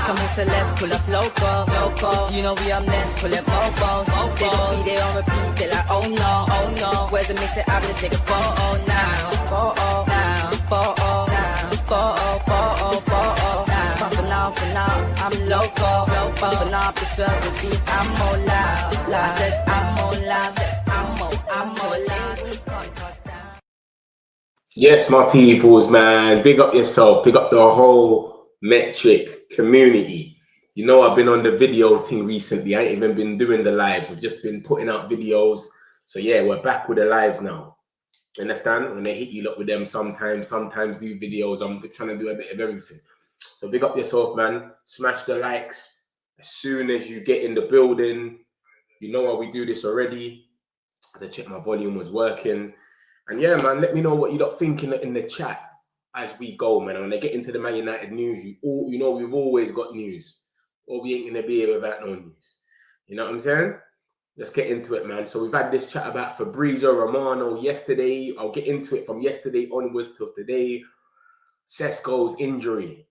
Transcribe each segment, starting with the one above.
Some celebs pull up loco. You know we up next, pull up mofos. They don't be there on repeat, they like, oh no. Where's the mix it up, let's take a photo now. Photo now, photo now, photo now. But for now, I'm loco. For now, I preserve the beat, I'm more loud. I said I'm more loud, I'm more loud. Yes, my peoples, man. Big up yourself. Big up the whole metric community. You know, I've been on the video thing recently. I ain't even been doing the lives. I've just been putting out videos. So yeah, we're back with the lives now. Understand? When they hit you up with them sometimes do videos. I'm trying to do a bit of everything. So big up yourself, man. Smash the likes. As soon as you get in the building, you know how we do this already. I had to check my volume was working. And yeah, man, let me know what you're thinking in the chat as we go, man. And when I get into the Man United news, you know we've always got news. Or we ain't gonna be here without no news. You know what I'm saying? Let's get into it, man. So we've had this chat about Fabrizio Romano yesterday. I'll get into it from yesterday onwards till today. Sesko's injury.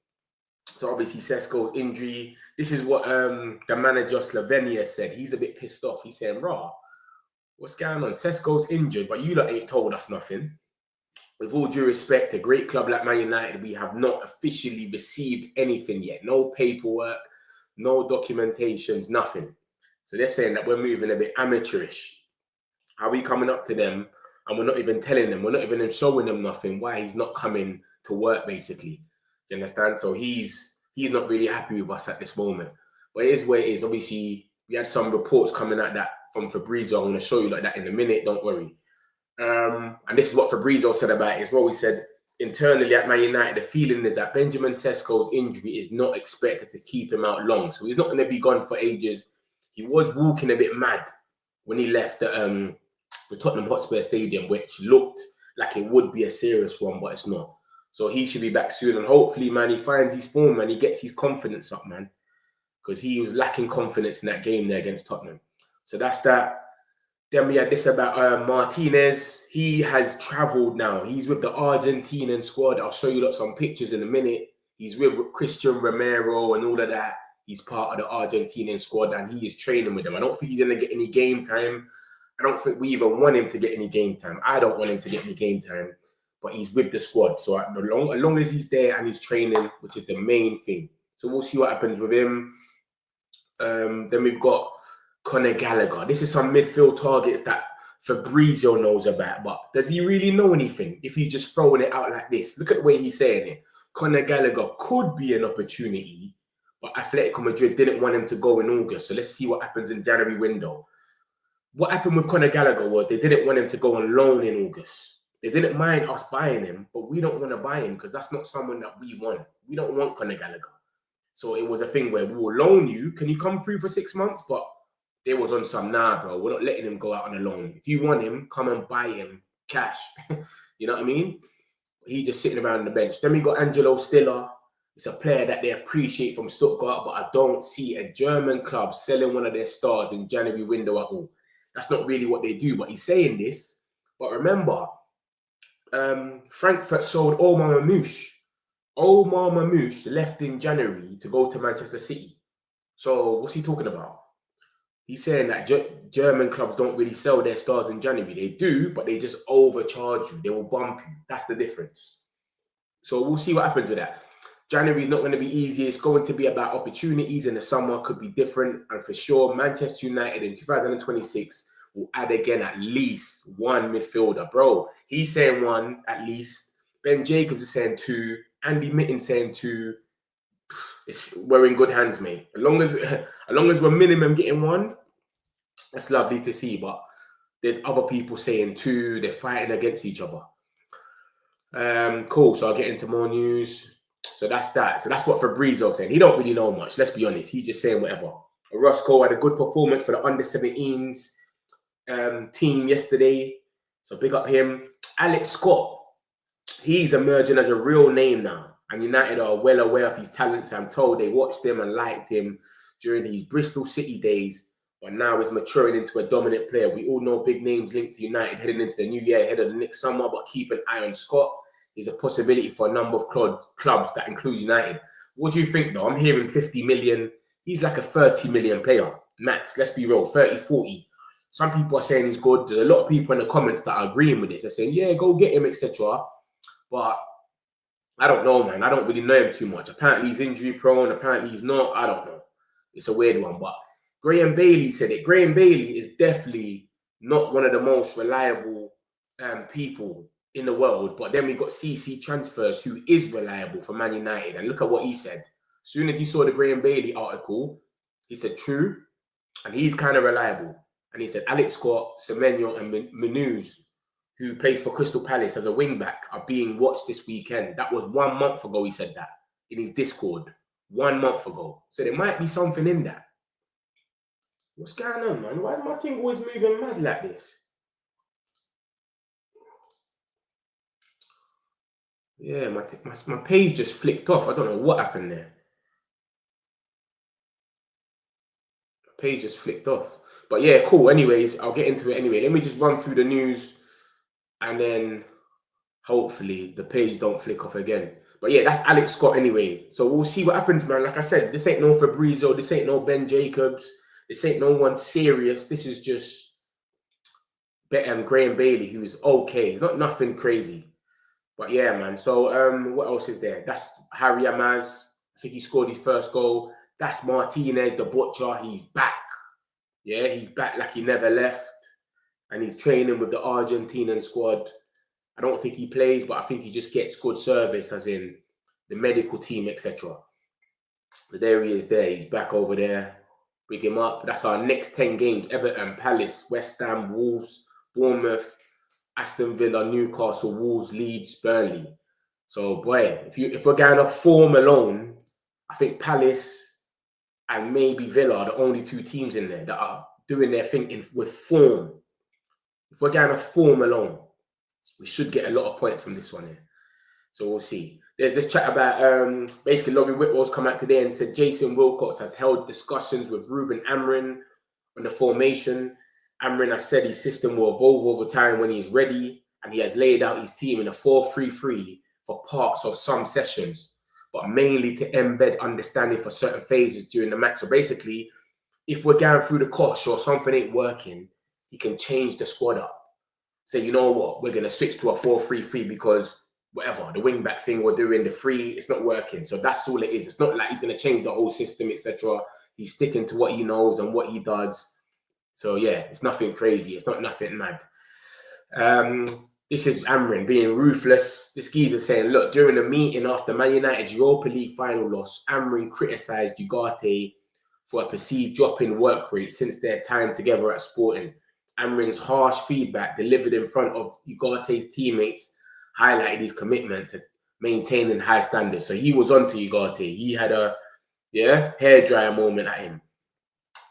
So obviously Sesko's injury. This is what the manager Slovenia said. He's a bit pissed off. He's saying, "Rah, what's going on? Sesko's injured, but you lot ain't told us nothing." With all due respect, a great club like Man United, we have not officially received anything yet. No paperwork, no documentations, nothing. So they're saying that we're moving a bit amateurish. How are we coming up to them and we're not even telling them, we're not even showing them nothing, why he's not coming to work, basically. Do you understand? So he's not really happy with us at this moment. But it is where it is. Obviously, we had some reports coming out that from Fabrizio. I'm going to show you like that in a minute, don't worry. And this is what Fabrizio said about it as well. He said, internally at Man United, the feeling is that Benjamin Sesko's injury is not expected to keep him out long. So he's not going to be gone for ages. He was walking a bit mad when he left the Tottenham Hotspur Stadium, which looked like it would be a serious one, but it's not. So he should be back soon. And hopefully, man, he finds his form and he gets his confidence up, man. Because he was lacking confidence in that game there against Tottenham. So that's that. Then we had this about Martinez. He has travelled now. He's with the Argentinian squad. I'll show you some pictures in a minute. He's with Christian Romero and all of that. He's part of the Argentinian squad and he is training with them. I don't think he's going to get any game time. I don't think we even want him to get any game time. I don't want him to get any game time, but he's with the squad. So as long as he's there and he's training, which is the main thing. So we'll see what happens with him. Then we've got Conor Gallagher. This is some midfield targets that Fabrizio knows about, but does he really know anything if he's just throwing it out like this? Look at the way he's saying it. Conor Gallagher could be an opportunity, but Atletico Madrid didn't want him to go in August. So let's see what happens in January window. What happened with Conor Gallagher was they didn't want him to go on loan in August. They didn't mind us buying him, but we don't want to buy him because that's not someone that we want. We don't want Conor Gallagher. So it was a thing where we will loan you. Can you come through for 6 months? But they was on some, nah, bro, we're not letting him go out on a loan. If you want him, come and buy him cash. You know what I mean? He's just sitting around the bench. Then we got Angelo Stiller. It's a player that they appreciate from Stuttgart, but I don't see a German club selling one of their stars in January window at all. That's not really what they do, but he's saying this. But remember, Frankfurt sold Omar Mamouche. Omar Mamouche left in January to go to Manchester City. So what's he talking about? He's saying that German clubs don't really sell their stars in January. They do, but they just overcharge you. They will bump you. That's the difference. So we'll see what happens with that. January is not going to be easy. It's going to be about opportunities, and the summer could be different. And for sure, Manchester United in 2026 will add again at least one midfielder. Bro, he's saying one at least. Ben Jacobs is saying two. Andy Mitten saying two. We're in good hands, mate. As long as we're minimum getting one, that's lovely to see. But there's other people saying two. They're fighting against each other. Cool. So I'll get into more news. So that's that. So that's what Fabrizio's saying. He don't really know much. Let's be honest. He's just saying whatever. Roscoe had a good performance for the under-17s team yesterday. So big up him. Alex Scott. He's emerging as a real name now. And United are well aware of his talents. I'm told they watched him and liked him during his Bristol City days. But now he's maturing into a dominant player. We all know big names linked to United heading into the new year, ahead of the next summer. But keep an eye on Scott. He's a possibility for a number of clubs that include United. What do you think, though? I'm hearing 50 million. He's like a 30 million player, max. Let's be real, 30, 40. Some people are saying he's good. There's a lot of people in the comments that are agreeing with this. They're saying, yeah, go get him, etc. But I don't know, man. I don't really know him too much. Apparently, he's injury prone. Apparently, he's not. I don't know. It's a weird one. But Graham Bailey said it. Graham Bailey is definitely not one of the most reliable people in the world. But then we got CC Transfers, who is reliable for Man United. And look at what he said. As soon as he saw the Graham Bailey article, he said, true. And he's kind of reliable. And he said, Alex Scott, Semenyo, and Manuz, who plays for Crystal Palace as a wing-back, are being watched this weekend. That was 1 month ago he said that in his Discord. 1 month ago. So there might be something in that. What's going on, man? Why is my thing always moving mad like this? Yeah, my page just flicked off. I don't know what happened there. My page just flicked off. But yeah, cool. Anyways, I'll get into it anyway. Let me just run through the news and then hopefully the page don't flick off again. But yeah, that's Alex Scott anyway. So we'll see what happens, man. Like I said, this ain't no Fabrizio. This ain't no Ben Jacobs. This ain't no one serious. This is just Graham Bailey, who is okay. It's not nothing crazy. But yeah, man. So what else is there? That's Harry Amaz. I think he scored his first goal. That's Martinez, the butcher. He's back. Yeah, he's back like he never left. And he's training with the Argentinian squad. I don't think he plays, but I think he just gets good service, as in the medical team, etc. But there he is there. He's back over there. Bring him up. That's our next 10 games. Everton, Palace, West Ham, Wolves, Bournemouth, Aston Villa, Newcastle, Wolves, Leeds, Burnley. So, boy, if we're going off form alone, I think Palace and maybe Villa are the only two teams in there that are doing their thing with form. If we're going off form alone, we should get a lot of points from this one here. So we'll see. There's this chat about basically Laurie Whitwell's come out today and said Jason Wilcox has held discussions with Ruben Amorim on the formation. Amorim has said his system will evolve over time when he's ready, and he has laid out his team in a 4-3-3 for parts of some sessions, but mainly to embed understanding for certain phases during the match. So basically, if we're going through the cosh or something ain't working, he can change the squad up. Say, you know what, we're going to switch to a 4-3-3 because whatever, the wing-back thing we're doing, the free, it's not working. So that's all it is. It's not like he's going to change the whole system, etc. He's sticking to what he knows and what he does. So yeah, it's nothing crazy. It's not nothing mad. This is Amorim being ruthless. This geezer's saying, look, during the meeting after Man United's Europa League final loss, Amorim criticised Ugarte for a perceived drop in work rate since their time together at Sporting. Amorim's harsh feedback delivered in front of Ugarte's teammates highlighted his commitment to maintaining high standards. So he was on to Ugarte. He had a hairdryer moment at him.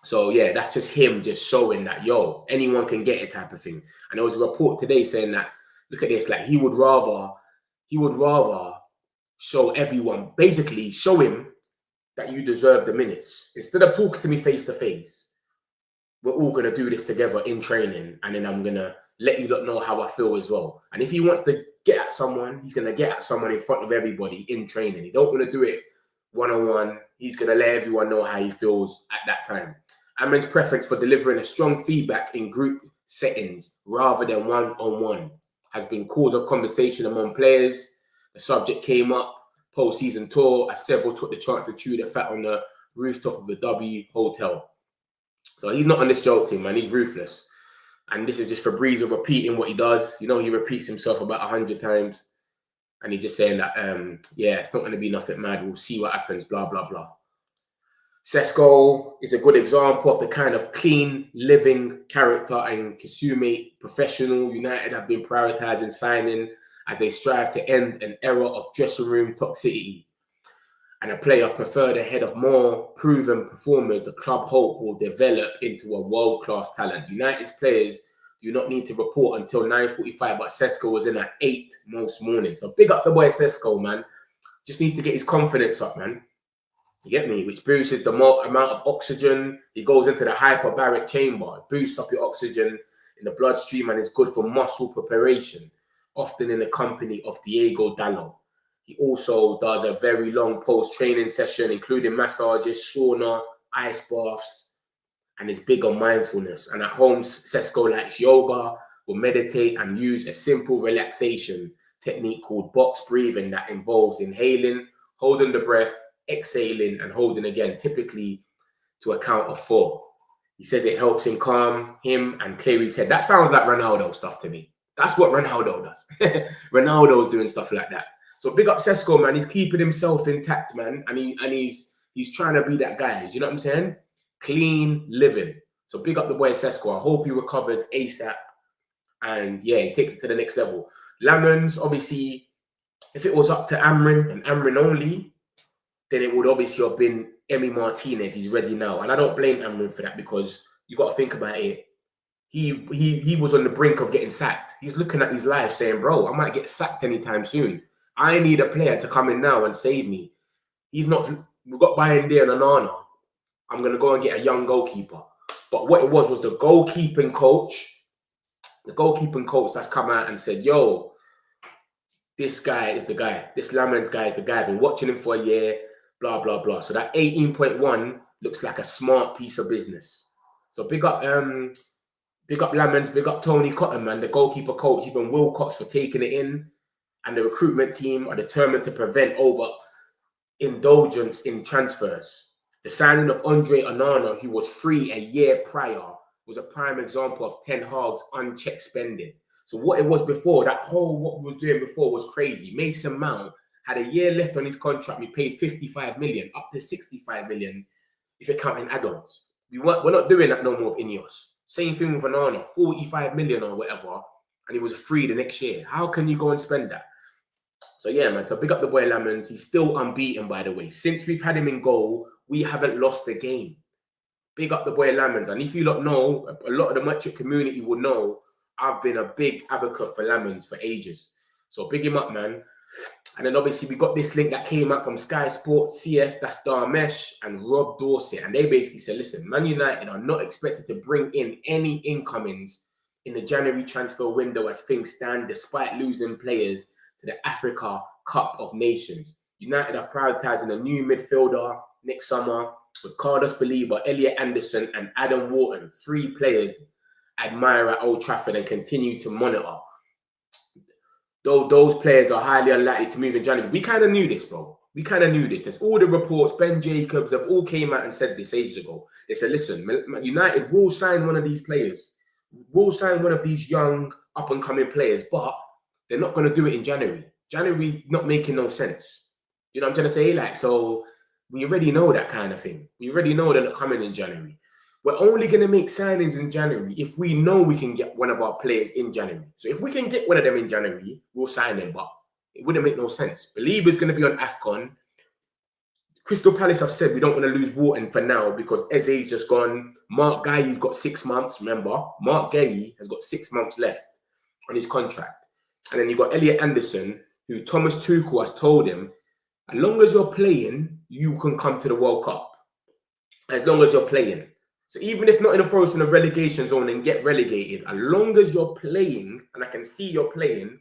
So yeah, that's just him just showing that, yo, anyone can get it type of thing. And there was a report today saying that, look at this, like he would rather show everyone, basically show him that you deserve the minutes. Instead of talking to me face to face, we're all going to do this together in training, and then I'm going to let you lot know how I feel as well. And if he wants to get at someone, he's going to get at someone in front of everybody in training. He don't want to do it one-on-one. He's going to let everyone know how he feels at that time. Amorim's preference for delivering a strong feedback in group settings rather than one-on-one has been cause of conversation among players. The subject came up post-season tour as several took the chance to chew the fat on the rooftop of the W Hotel. So he's not on this joke team, man. He's ruthless. And this is just Fabrizio repeating what he does. You know, he repeats himself about 100 times. And he's just saying that, yeah, it's not going to be nothing mad. We'll see what happens, blah, blah, blah. Sesko is a good example of the kind of clean living character and consummate professional United have been prioritizing signing as they strive to end an era of dressing room toxicity. And a player preferred ahead of more proven performers, the club hope will develop into a world-class talent. United's players do not need to report until 9:45, but Sesko was in at 8 most mornings. So big up the boy Sesko, man. Just needs to get his confidence up, man. You get me? Which boosts the amount of oxygen. He goes into the hyperbaric chamber. It boosts up your oxygen in the bloodstream and is good for muscle preparation, often in the company of Diego Dallo. He also does a very long post-training session, including massages, sauna, ice baths, and is big on mindfulness. And at home, Sesko likes yoga, will meditate and use a simple relaxation technique called box breathing that involves inhaling, holding the breath, exhaling, and holding again, typically to a count of 4. He says it helps him calm him and clear his head. That sounds like Ronaldo stuff to me. That's what Ronaldo does. Ronaldo's doing stuff like that. So big up Sesko, man. He's keeping himself intact, man. And he's trying to be that guy. Do you know what I'm saying? Clean living. So big up the boy Sesko. I hope he recovers ASAP. And yeah, he takes it to the next level. Lamens, obviously, if it was up to Amorim and Amorim only, then it would obviously have been Emi Martinez. He's ready now. And I don't blame Amorim for that, because you got to think about it. He was on the brink of getting sacked. He's looking at his life saying, bro, I might get sacked anytime soon. I need a player to come in now and save me. We've got Bayern there and Onana. I'm going to go and get a young goalkeeper. But what it was the goalkeeping coach that's come out and said, yo, this guy is the guy. This Lamens guy is the guy. I've been watching him for a year, blah, blah, blah. So that 18.1 looks like a smart piece of business. So big up Lamens, big up Tony Cotton, man, the goalkeeper coach, even Wilcox for taking it in. And the recruitment team are determined to prevent overindulgence in transfers. The signing of Andre Onana, who was free a year prior, was a prime example of Ten Hag's unchecked spending. So what it was before, what we was doing before was crazy. Mason Mount had a year left on his contract. We paid 55 million, up to 65 million, if you're counting add-ons. We're not doing that no more with Ineos. Same thing with Onana, 45 million or whatever, and he was free the next year. How can you go and spend that? So yeah, man, so big up the boy Lamens. He's still unbeaten, by the way. Since we've had him in goal, we haven't lost a game. Big up the boy Lamens. And if you lot know, a lot of the Matric community will know, I've been a big advocate for Lamens for ages. So big him up, man. And then obviously we got this link that came out from Sky Sports, CF, that's Darmesh and Rob Dorset. And they basically said, listen, Man United are not expected to bring in any incomings in the January transfer window as things stand, despite losing players to the Africa Cup of Nations. United are prioritising a new midfielder next summer with Carlos Belieber, Elliot Anderson and Adam Wharton, 3 players admire at Old Trafford and continue to monitor. Though those players are highly unlikely to move in January. We kind of knew this, bro. We kind of knew this. There's all the reports. Ben Jacobs have all came out and said this ages ago. They said, listen, United will sign one of these players. We'll sign one of these young up-and-coming players, but they're not going to do it in January. January not making no sense. You know what I'm trying to say? Like, so we already know that kind of thing. We already know they're not coming in January. We're only going to make signings in January if we know we can get one of our players in January. So if we can get one of them in January, we'll sign them, but it wouldn't make no sense. Belieber's going to be on AFCON. Crystal Palace have said we don't want to lose Wharton for now because Eze's just gone. Mark Guehi's got 6 months, remember? Mark Guehi has got 6 months left on his contract. And then you've got Elliot Anderson, who Thomas Tuchel has told him, as long as you're playing, you can come to the World Cup. As long as you're playing. So even if not in the process of relegation zone and get relegated, as long as you're playing, and I can see you're playing,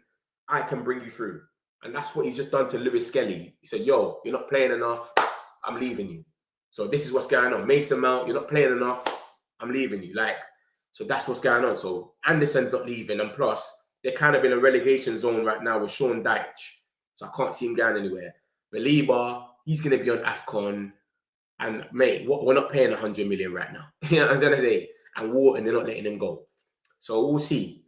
I can bring you through. And that's what he's just done to Lewis Skelly. He said, yo, you're not playing enough, I'm leaving you. So this is what's going on. Mason Mount, you're not playing enough, I'm leaving you. So that's what's going on. So Anderson's not leaving. And plus, they're kind of in a relegation zone right now with Sean Dyche. So I can't see him going anywhere. Belieber, he's going to be on AFCON. And mate, we're not paying 100 million right now. You know, at the end of the day. And Wharton, they're not letting him go. So we'll see.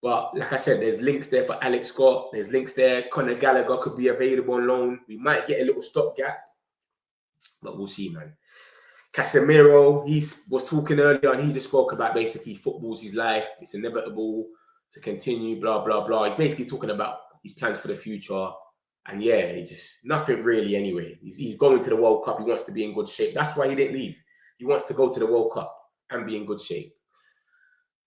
But like I said, there's links there for Alex Scott. There's links there. Conor Gallagher could be available on loan. We might get a little stopgap. But we'll see, man. Casemiro, he was talking earlier and he just spoke about basically football's his life. It's inevitable to continue, blah, blah, blah. He's basically talking about his plans for the future. And yeah, it's just nothing really anyway. He's going to the World Cup. He wants to be in good shape. That's why he didn't leave. He wants to go to the World Cup and be in good shape.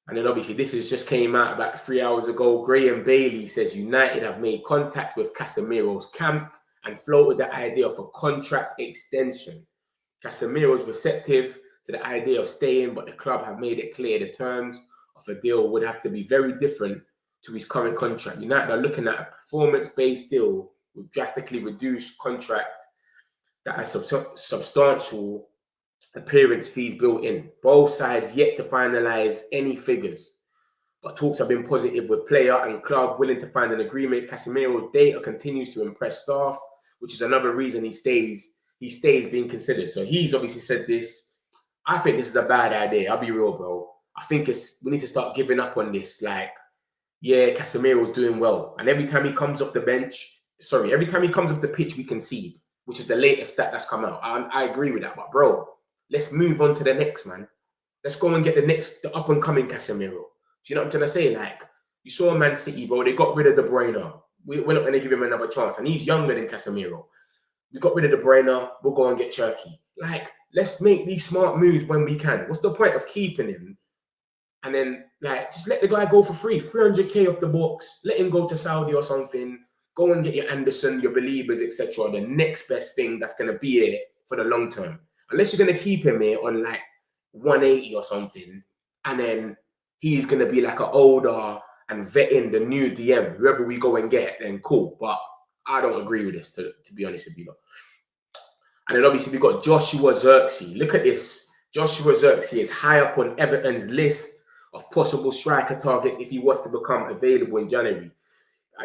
And then obviously this has just came out about 3 hours ago. Graham Bailey says United have made contact with Casemiro's camp and floated the idea of a contract extension. Casemiro is receptive to the idea of staying, but the club have made it clear the terms of a deal would have to be very different to his current contract. United are looking at a performance-based deal with drastically reduced contract that has substantial appearance fees built in. Both sides yet to finalise any figures, but talks have been positive with player and club willing to find an agreement. Casemiro's data continues to impress staff, which is another reason he stays being considered. So he's obviously said this. I think this is a bad idea. I'll be real, bro. I think we need to start giving up on this. Like, yeah, Casemiro's doing well. And every time he comes off the pitch, we concede, which is the latest stat that's come out. I agree with that. But, bro, let's move on to the next, man. Let's go and get the up-and-coming Casemiro. Do you know what I'm trying to say? Like, you saw Man City, bro. They got rid of De Bruyne. We're not going to give him another chance. And he's younger than Casemiro. We got rid of De Bruyne. We'll go and get Cherky. Like, let's make these smart moves when we can. What's the point of keeping him? And then, like, just let the guy go for free. 300k off the books. Let him go to Saudi or something. Go and get your Anderson, your Believers, etc. The next best thing that's going to be here for the long term. Unless you're going to keep him here on, like, 180 or something. And then he's going to be like an older and vetting the new DM. Whoever we go and get, then cool. But I don't agree with this, to be honest with you. And then obviously we've got Joshua Zirkzee. Look at this. Joshua Zirkzee is high up on Everton's list of possible striker targets if he was to become available in January.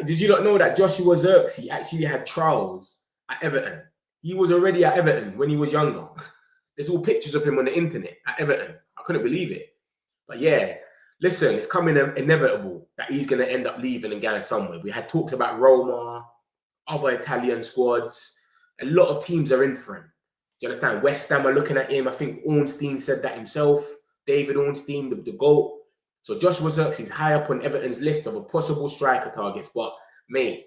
Did you not know that Joshua Zirkzee actually had trials at Everton? He was already at Everton when he was younger. There's all pictures of him on the internet at Everton. I couldn't believe it. But yeah, listen, it's coming inevitable that he's going to end up leaving and going somewhere. We had talks about Roma, other Italian squads. A lot of teams are in for him. Do you understand? West Ham are looking at him. I think Ornstein said that himself. David Ornstein, the GOAT. So Joshua Zirkzee is high up on Everton's list of possible striker targets. But, mate,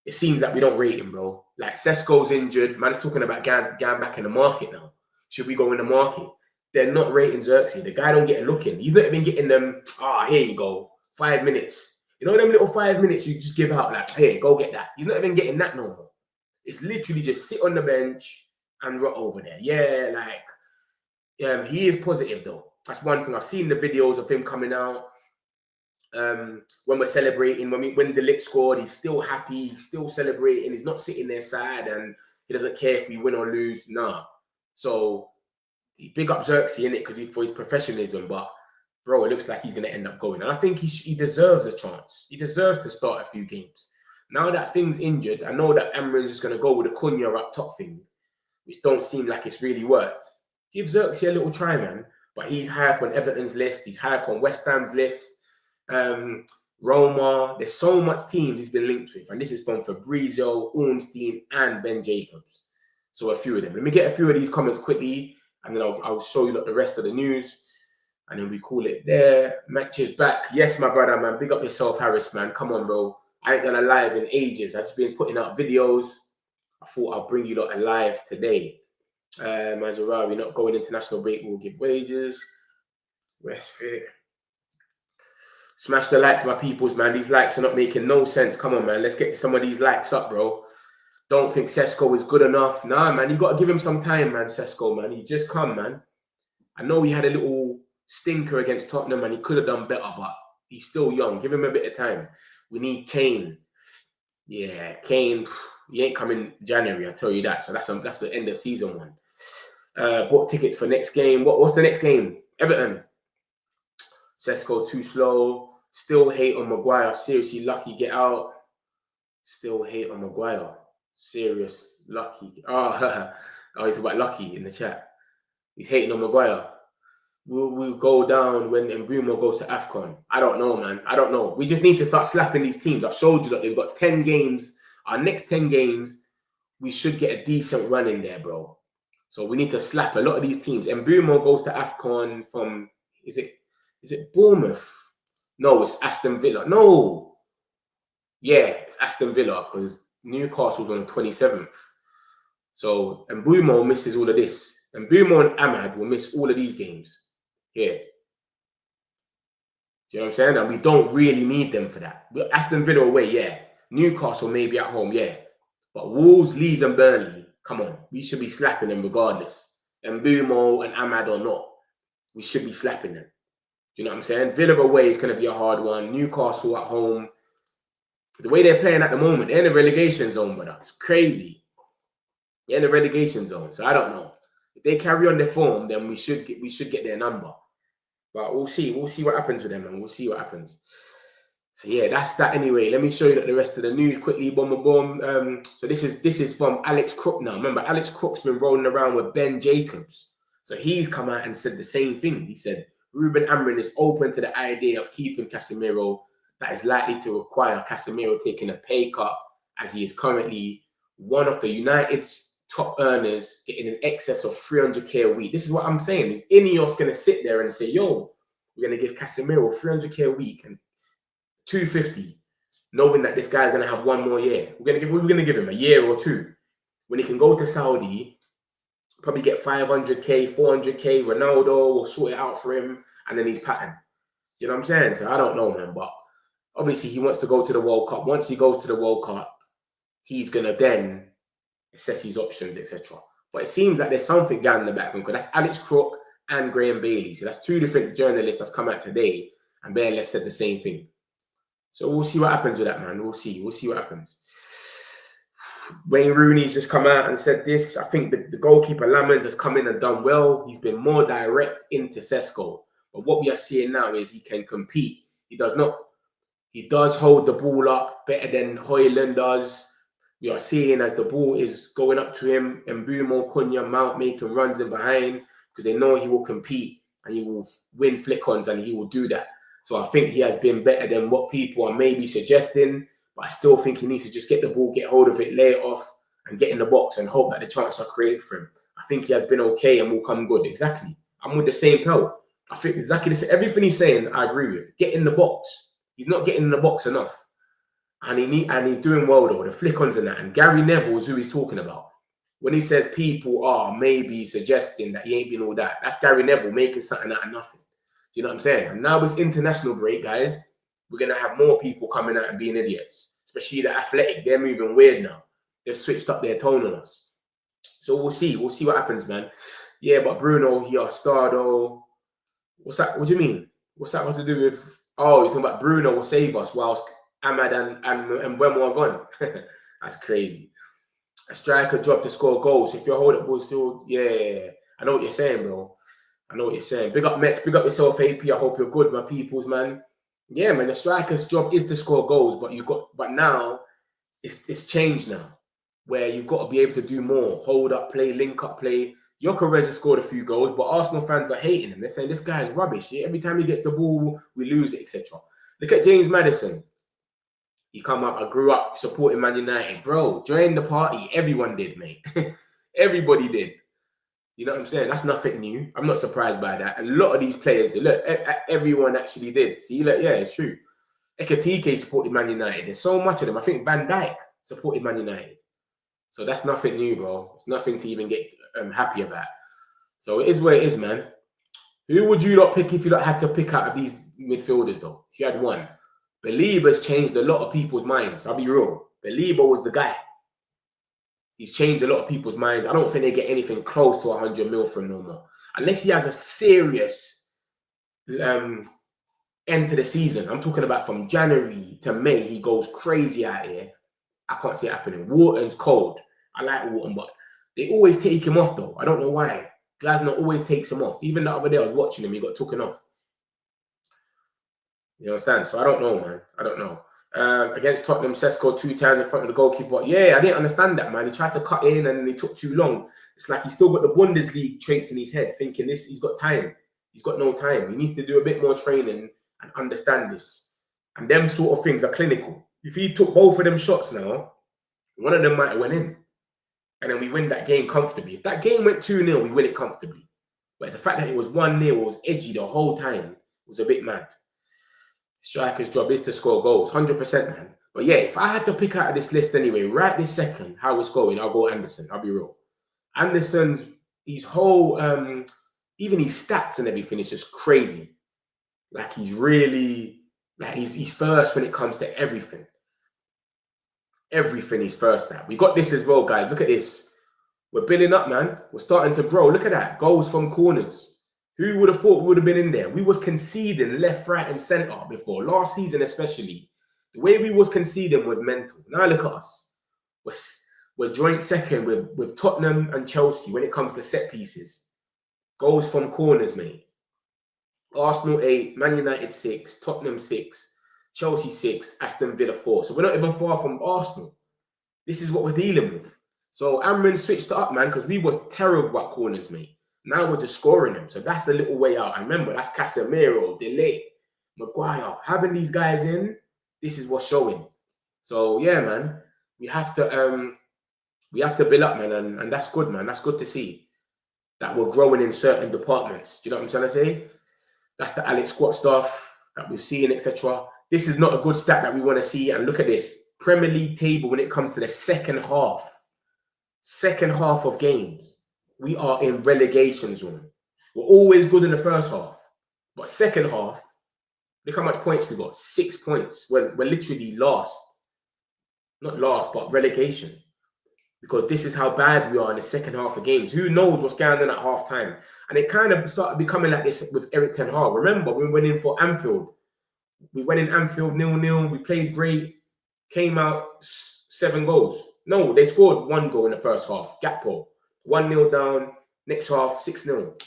it seems that we don't rate him, bro. Like, Sesko's injured. Man is talking about going back in the market now. Should we go in the market? They're not rating Zirkzee. The guy don't get a look in. He's not even getting them, here you go, 5 minutes. You know them little 5 minutes you just give out, like, hey, go get that. He's not even getting that no more. It's literally just sit on the bench and rot over there. Yeah, like, he is positive, though. That's one thing. I've seen the videos of him coming out. When we're celebrating, when the Lick scored, he's still happy, he's still celebrating. He's not sitting there sad and he doesn't care if we win or lose. Nah. So, big up Zirkzee in it because for his professionalism, but bro, it looks like he's going to end up going. And I think he deserves a chance. He deserves to start a few games. Now that Thing's injured, I know that Amorim's just going to go with a Cunha up top thing, which don't seem like it's really worked. Give Zirkzee a little try, man. But he's high up on Everton's list. He's high up on West Ham's list. Roma. There's so much teams he's been linked with. And this is from Fabrizio, Ornstein, and Ben Jacobs. So a few of them. Let me get a few of these comments quickly. And then I'll show you the rest of the news. And then we call it there. Match is back. Yes, my brother, man. Big up yourself, Harris, man. Come on, bro. I ain't done a live in ages. I've just been putting out videos. I thought I'll bring you lot alive today. Mazarawi, not going international break. We'll give wages. West Fit. Smash the likes, my peoples, man. These likes are not making no sense. Come on, man. Let's get some of these likes up, bro. Don't think Sesko is good enough. Nah, man, you got to give him some time, man, Sesko, man. He just come, man. I know he had a little stinker against Tottenham and he could have done better, but he's still young. Give him a bit of time. We need Kane. Yeah, Kane, he ain't coming January, I tell you that. So that's the end of season one. Bought tickets for next game. What's the next game? Everton. Sesko too slow. Still hate on Maguire. Seriously, lucky, get out. Still hate on Maguire. Serious, lucky. Oh, he's about lucky in the chat. He's hating on Maguire. We'll go down when Mbeumo goes to AFCON. I don't know, man. I don't know. We just need to start slapping these teams. I've showed you that they've got 10 games. Our next 10 games, we should get a decent run in there, bro. So we need to slap a lot of these teams. Mbeumo goes to AFCON from, is it Bournemouth? No, it's Aston Villa. No. Yeah, it's Aston Villa because Newcastle's on the 27th. So Mbeumo misses all of this. Mbeumo and Ahmad will miss all of these games. Here. Do you know what I'm saying? And we don't really need them for that. Aston Villa away, yeah. Newcastle maybe at home, yeah. But Wolves, Leeds and Burnley, come on. We should be slapping them regardless. Mbeumo and Ahmad or not. We should be slapping them. Do you know what I'm saying? Villa away is going to be a hard one. Newcastle at home. The way they're playing at the moment, they're in the relegation zone, brother. It's crazy. They're in the relegation zone, so I don't know. If they carry on their form, then we should get their number. But we'll see. We'll see what happens with them, and we'll see what happens. So yeah, that's that anyway. Let me show you the rest of the news quickly. Boom, boom, boom. So this is from Alex Crook now. Remember, Alex Crook's been rolling around with Ben Jacobs. So he's come out and said the same thing. He said Ruben Amorim is open to the idea of keeping Casemiro. That is likely to require Casemiro taking a pay cut, as he is currently one of the United's top earners, getting in excess of 300k a week. This is what I'm saying. Is Ineos going to sit there and say, yo, we're going to give Casemiro 300k a week and 250, knowing that this guy's going to have one more year? We're going to give him a year or two. When he can go to Saudi, probably get 500k, 400k, Ronaldo will sort it out for him, and then he's patterned. Do you know what I'm saying? So I don't know, man, but obviously he wants to go to the World Cup. Once he goes to the World Cup, he's going to then assess his options, etc. But it seems like there's something down in the background, because that's Alex Crook and Graham Bailey. So that's two different journalists that's come out today, and more or less said the same thing. So we'll see what happens with that, man. We'll see what happens. Wayne Rooney's just come out and said this. I think the goalkeeper Lamens has come in and done well. He's been more direct into Sesko. But what we are seeing now is he can compete. He does hold the ball up better than Højlund does. We are seeing as the ball is going up to him, and Mbumo, Cunha, Mount making runs in behind, because they know he will compete and he will win flick-ons, and he will do that. So I think he has been better than what people are maybe suggesting, but I still think he needs to just get the ball, get hold of it, lay it off, and get in the box and hope that the chances are created for him. I think he has been okay and will come good. Exactly. I'm with the same Pel. I think exactly the same. Everything he's saying, I agree with. Get in the box. He's not getting in the box enough. And he's doing well, though. The flick-ons and that. And Gary Neville is who he's talking about. When he says people are maybe suggesting that he ain't been all that, that's Gary Neville making something out of nothing. You know what I'm saying? And now it's international break, guys. We're going to have more people coming out and being idiots, especially the Athletic. They're moving weird now. They've switched up their tone on us. So we'll see. We'll see what happens, man. Yeah, but Bruno, he are star, though. What's that? What do you mean? What's that got to do with... Oh, you're talking about Bruno will save us whilst Ahmad and Mbeumo are gone. That's crazy. A striker job to score goals. If you're holding ball still... Yeah. I know what you're saying, bro. I know what you're saying. Big up Mets, big up yourself, AP. I hope you're good, my peoples, man. Yeah, man, the striker's job is to score goals, but now it's changed now, where you've got to be able to do more. Hold up play, link up play. Gyökeres has scored a few goals, but Arsenal fans are hating him. They're saying this guy is rubbish. Yeah? Every time he gets the ball, we lose it, etc. Look at James Maddison. He come up, I grew up supporting Man United. Bro, join the party. Everyone did, mate. Everybody did. You know what I'm saying? That's nothing new. I'm not surprised by that. And a lot of these players did. Look, everyone actually did. See, look, yeah, it's true. Ekatike supported Man United. There's so much of them. I think Van Dijk supported Man United. So that's nothing new, bro. It's nothing to even get happy about. So it is what it is, man. Who would you not pick if you not had to pick out of these midfielders, though? If you had one. Belieber's changed a lot of people's minds. I'll be real. Belieber was the guy. He's changed a lot of people's minds. I don't think they get anything close to 100 mil from no more. Unless he has a serious end to the season. I'm talking about from January to May, he goes crazy out here. I can't see it happening. Wharton's cold. I like Wharton, but they always take him off, though. I don't know why. Glasner always takes him off. Even the other day I was watching him, he got taken off. You understand? So I don't know, man. I don't know. Against Tottenham, Sesko 2 times in front of the goalkeeper. Yeah, I didn't understand that, man. He tried to cut in and it took too long. It's like he's still got the Bundesliga traits in his head, thinking this. He's got time. He's got no time. He needs to do a bit more training and understand this. And them sort of things are clinical. If he took both of them shots now, one of them might have went in. And then we win that game comfortably. If that game went 2-0, we win it comfortably. But the fact that it was 1-0, it was edgy the whole time, was a bit mad. Striker's job is to score goals, 100%, man. But yeah, if I had to pick out of this list anyway, right this second, how it's going, I'll go Anderson. I'll be real. Anderson's, his whole, even his stats and everything is just crazy. Like he's really, like he's first when it comes to everything. Everything he's first at. We got this as well, guys. Look at this. We're building up, man. We're starting to grow. Look at that. Goals from corners. Who would have thought we would have been in there? We was conceding left, right, and centre before. Last season especially, The way we was conceding was mental. Now look at us. We're joint second with Tottenham and Chelsea when it comes to set pieces. Goals from corners, mate. Arsenal 8, Man United 6, Tottenham 6, Chelsea 6, Aston Villa 4. So we're not even far from Arsenal. This is what we're dealing with. So Amorim switched it up, man, because we was terrible at corners, mate. Now we're just scoring them. So that's a little way out. And remember, that's Casemiro, Delay, Maguire. Having these guys in, this is what's showing. So yeah, man, we have to build up, man, and that's good, man. That's good to see that we're growing in certain departments. Do you know what I'm trying to say? That's the Alex Squat stuff that we've seen, etc. This is not a good stat that we want to see. And look at this Premier League table when it comes to the second half of games. We are in relegation zone. We're always good in the first half, but second half, look how much points we got. 6 points. We're literally last. Not last, but relegation. Because this is how bad we are in the second half of games. Who knows what's going on at half time? And it kind of started becoming like this with Eric Ten Hag. Remember, we went in for Anfield. We went in Anfield 0-0. We played great. Came out 7 goals. No, they scored 1 goal in the first half. Gakpo. 1-0 down. Next half, 6-0.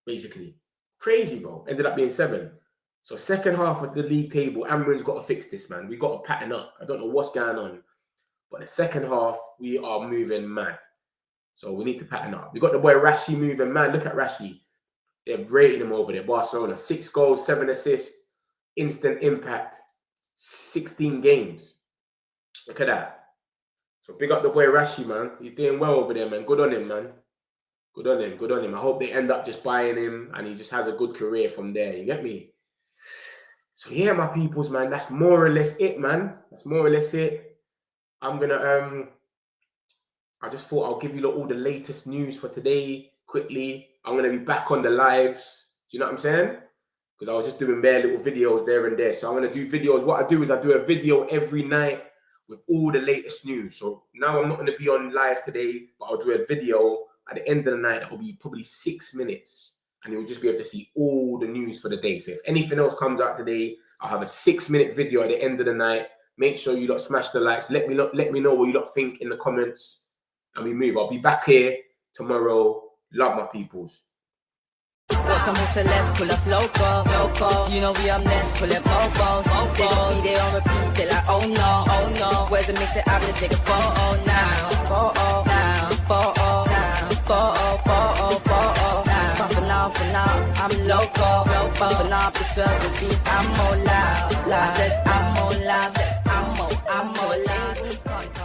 Basically. Crazy, bro. Ended up being 7. So second half of the league table, Amorim's got to fix this, man. We got to pattern up. I don't know what's going on. But the second half, we are moving mad. So we need to pattern up. We got the boy Rashi moving mad. Look at Rashi. They're rating him over there. Barcelona. 6 goals, 7 assists. Instant impact. 16 games. Look at that. So big up the boy Rashi, man. He's doing well over there, man. Good on him, man. Good on him. Good on him. I hope they end up just buying him and he just has a good career from there. You get me? So yeah, my peoples, man. That's more or less it, man. That's more or less it. I'm gonna I just thought I'll give you all the latest news for today quickly. I'm gonna be back on the lives. Do you know what I'm saying? Because I was just doing bare little videos there and there. So I'm gonna do videos. What I do is I do a video every night with all the latest news. So now I'm not gonna be on live today, but I'll do a video at the end of the night that will be probably 6 minutes, and you'll just be able to see all the news for the day. So if anything else comes out today, I'll have a 6-minute video at the end of the night. Make sure you lot smash the likes. Let me know what you lot think in the comments, and we move. I'll be back here tomorrow. Love my peoples. Got some celebs pull up local. You know we up next, pull up mobos. They gon' be there on repeat. They're like, oh no. Where's the mix it up? Let's take a photo now. For now, I'm local. For now, preserve the beat. I'm more loud. I said I'm more loud. I'm more loud.